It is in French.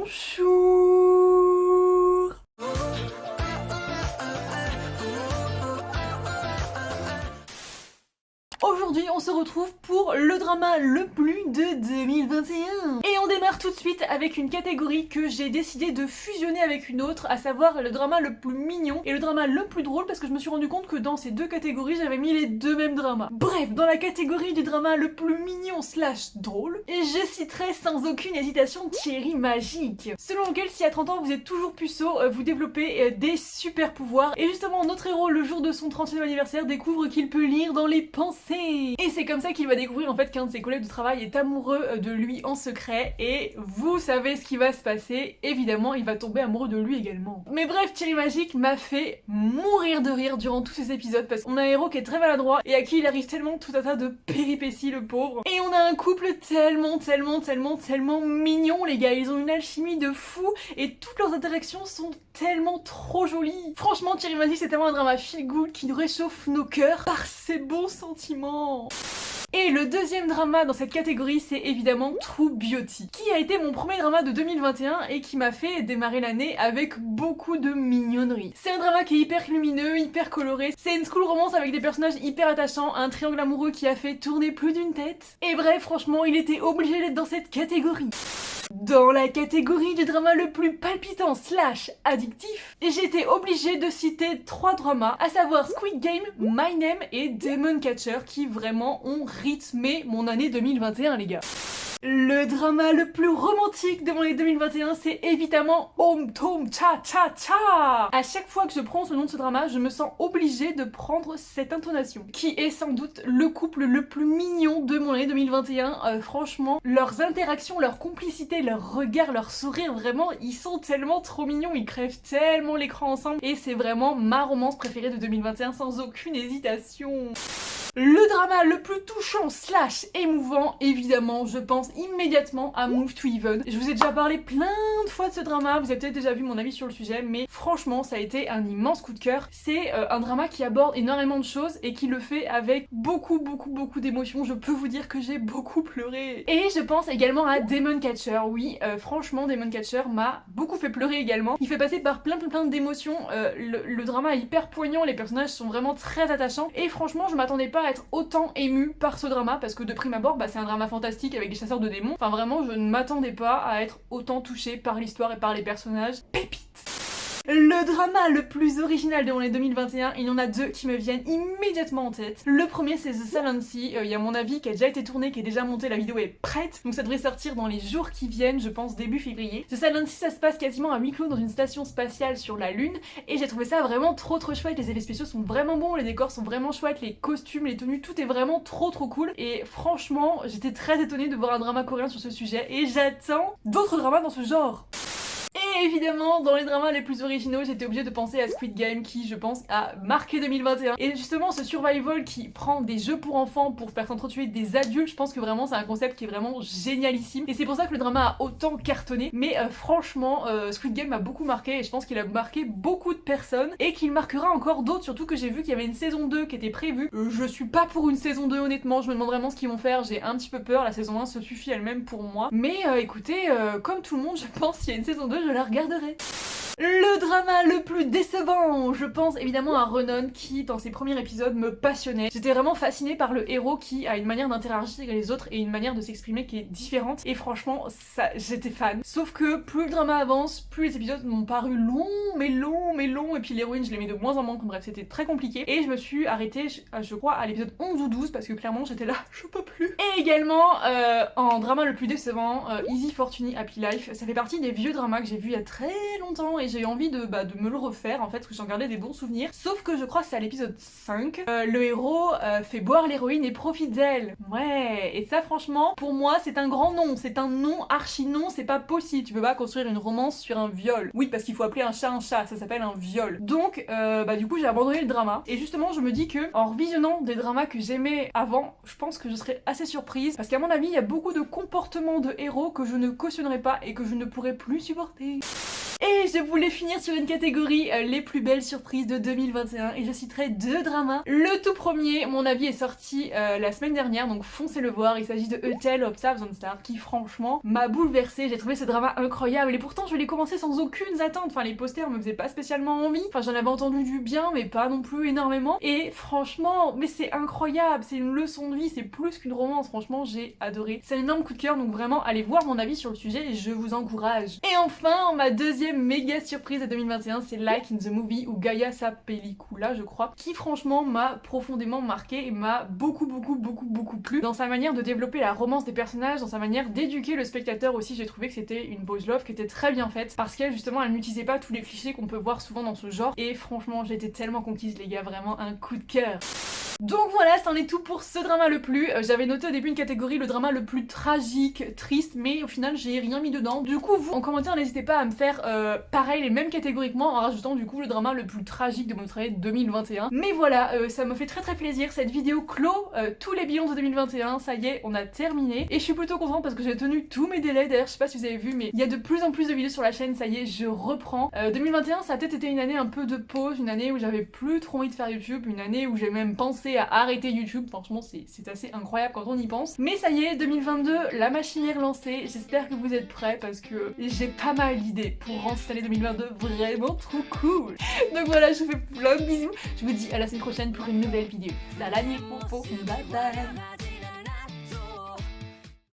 Bonjour. Aujourd'hui, on se retrouve pour le drama le plus de 2021. Et on démarre tout de suite avec une catégorie que j'ai décidé de fusionner avec une autre, à savoir le drama le plus mignon et le drama le plus drôle, parce que je me suis rendu compte que dans ces deux catégories, j'avais mis les deux mêmes dramas. Bref, dans la catégorie du drama le plus mignon slash drôle, je citerai sans aucune hésitation Thierry Magique, selon lequel si à 30 ans vous êtes toujours puceau, vous développez des super pouvoirs. Et justement, notre héros, le jour de son 30e anniversaire, découvre qu'il peut lire dans les pensées. Et c'est comme ça qu'il va découvrir en fait qu'un de ses collègues de travail est amoureux de lui en secret, et vous savez ce qui va se passer, évidemment il va tomber amoureux de lui également. Mais bref, Thierry Magique m'a fait mourir de rire durant tous ces épisodes, parce qu'on a un héros qui est très maladroit et à qui il arrive tellement tout un tas de péripéties, le pauvre. Et on a un couple tellement mignon, les gars, ils ont une alchimie de fou et toutes leurs interactions sont tellement trop jolies. Franchement, Thierry Magique c'est tellement un drama feel good qui nous réchauffe nos cœurs par ses bons sentiments. Et le deuxième drama dans cette catégorie, c'est évidemment True Beauty, qui a été mon premier drama de 2021 et qui m'a fait démarrer l'année avec beaucoup de mignonnerie. C'est un drama qui est hyper lumineux, hyper coloré, c'est une school romance avec des personnages hyper attachants, un triangle amoureux qui a fait tourner plus d'une tête. Et bref, franchement, il était obligé d'être dans cette catégorie. Dans la catégorie du drama le plus palpitant slash addictif, j'étais obligée de citer 3 dramas, à savoir Squid Game, My Name et Demon Catcher, qui vraiment ont rythmé mon année 2021, les gars. Le drama le plus romantique de mon année 2021, c'est évidemment Om Tom Cha Cha Cha. À chaque fois que je prononce le nom de ce drama, je me sens obligée de prendre cette intonation, qui est sans doute le couple le plus mignon de mon année 2021. Franchement, leurs interactions, leur complicité, leurs regards, leurs sourires, vraiment, ils sont tellement trop mignons, ils crèvent tellement l'écran ensemble, et c'est vraiment ma romance préférée de 2021 sans aucune hésitation. Le drama le plus touchant slash émouvant, évidemment, je pense immédiatement à Move to Heaven. Je vous ai déjà parlé plein de fois de ce drama, vous avez peut-être déjà vu mon avis sur le sujet, mais franchement, ça a été un immense coup de cœur. C'est un drama qui aborde énormément de choses et qui le fait avec beaucoup d'émotions. Je peux vous dire que j'ai beaucoup pleuré. Et je pense également à Demon Catcher. Oui, franchement, Demon Catcher m'a beaucoup fait pleurer également. Il fait passer par plein d'émotions. Le drama est hyper poignant, les personnages sont vraiment très attachants. Et franchement, je m'attendais pas à être autant émue par ce drama, parce que de prime abord, c'est un drama fantastique avec des chasseurs de démons. Enfin vraiment, je ne m'attendais pas à être autant touchée par l'histoire et par les personnages. Pépite! Le drama le plus original de mon année 2021, il y en a deux qui me viennent immédiatement en tête. Le premier, c'est The Silent Sea. Il y a mon avis qui a déjà été tourné, qui est déjà monté, la vidéo est prête, donc ça devrait sortir dans les jours qui viennent, je pense début février. The Silent Sea, ça se passe quasiment à huis clos dans une station spatiale sur la Lune, et j'ai trouvé ça vraiment trop chouette. Les effets spéciaux sont vraiment bons, les décors sont vraiment chouettes, les costumes, les tenues, tout est vraiment trop cool, et franchement, j'étais très étonnée de voir un drama coréen sur ce sujet, et j'attends d'autres dramas dans ce genre. Et évidemment, dans les dramas les plus originaux, j'étais obligée de penser à Squid Game, qui, je pense, a marqué 2021. Et justement, ce survival qui prend des jeux pour enfants pour faire s'entretuer des adultes, je pense que vraiment c'est un concept qui est vraiment génialissime. Et c'est pour ça que le drama a autant cartonné. Mais franchement, Squid Game m'a beaucoup marqué, et je pense qu'il a marqué beaucoup de personnes, et qu'il marquera encore d'autres, surtout que j'ai vu qu'il y avait une saison 2 qui était prévue. Je suis pas pour une saison 2, honnêtement, je me demande vraiment ce qu'ils vont faire, j'ai un petit peu peur, la saison 1 se suffit elle-même pour moi. Mais écoutez, comme tout le monde, je pense qu'il y a une saison 2, je la regarderai. Le drama le plus décevant, je pense évidemment à Renan, qui dans ses premiers épisodes me passionnait. J'étais vraiment fascinée par le héros qui a une manière d'interagir avec les autres et une manière de s'exprimer qui est différente, et franchement ça, j'étais fan. Sauf que plus le drama avance, plus les épisodes m'ont paru longs, et puis l'héroïne je l'aimais de moins en moins, bref c'était très compliqué, et je me suis arrêtée je crois à l'épisode 11 ou 12 parce que clairement j'étais là, je peux plus. Et également en drama le plus décevant, Easy Fortuny Happy Life. Ça fait partie des vieux dramas que j'ai vus il y a très longtemps, et j'ai eu envie de me le refaire en fait, parce que j'en gardais des bons souvenirs. Sauf que je crois que c'est à l'épisode 5, le héros fait boire l'héroïne et profite d'elle. Ouais, et ça franchement, pour moi c'est un grand non, c'est un non, archi non, c'est pas possible. Tu peux pas construire une romance sur un viol. Oui, parce qu'il faut appeler un chat, ça s'appelle un viol. Donc du coup j'ai abandonné le drama, et justement je me dis que en revisionnant des dramas que j'aimais avant, je pense que je serais assez surprise, parce qu'à mon avis il y a beaucoup de comportements de héros que je ne cautionnerais pas et que je ne pourrais plus supporter. Et je voulais finir sur une catégorie les plus belles surprises de 2021 et je citerai 2 dramas. Le tout premier, mon avis est sorti la semaine dernière, donc foncez le voir. Il s'agit de A Tale of Thousand Stars qui franchement m'a bouleversée. J'ai trouvé ce drama incroyable et pourtant je l'ai commencé sans aucune attente. Enfin les posters me faisaient pas spécialement envie. Enfin j'en avais entendu du bien mais pas non plus énormément. Et franchement, mais c'est incroyable, c'est une leçon de vie, c'est plus qu'une romance. Franchement j'ai adoré. C'est un énorme coup de cœur, donc vraiment allez voir mon avis sur le sujet et je vous encourage. Et enfin, ma deuxième méga surprise de 2021, c'est Like in the Movie ou Gaia sa pellicula, je crois, qui franchement m'a profondément marqué et m'a beaucoup plu dans sa manière de développer la romance des personnages, dans sa manière d'éduquer le spectateur aussi. J'ai trouvé que c'était une boys love qui était très bien faite parce qu'elle justement elle n'utilisait pas tous les clichés qu'on peut voir souvent dans ce genre et franchement j'ai été tellement conquise les gars, vraiment un coup de cœur. Donc voilà, c'en est tout pour ce drama le plus. J'avais noté au début une catégorie le drama le plus tragique, triste, mais au final j'ai rien mis dedans. Du coup vous en commentaire n'hésitez pas à me faire pareil les mêmes catégories que moi en rajoutant du coup le drama le plus tragique de mon année 2021. Mais voilà, ça me fait très plaisir. Cette vidéo clôt tous les bilans de 2021. Ça y est, on a terminé. Et je suis plutôt contente parce que j'ai tenu tous mes délais. D'ailleurs je sais pas si vous avez vu mais il y a de plus en plus de vidéos sur la chaîne. Ça y est, je reprends. 2021 ça a peut-être été une année un peu de pause, une année où j'avais plus trop envie de faire YouTube, une année où j'ai même pensé à arrêter YouTube. Franchement c'est assez incroyable quand on y pense. Mais ça y est, 2022, la machine est relancée. J'espère que vous êtes prêts parce que j'ai pas mal d'idées pour rendre cette année 2022 vraiment trop cool. Donc voilà, je vous fais plein de bisous. Je vous dis à la semaine prochaine pour une nouvelle vidéo. Salut, popo, bye bye.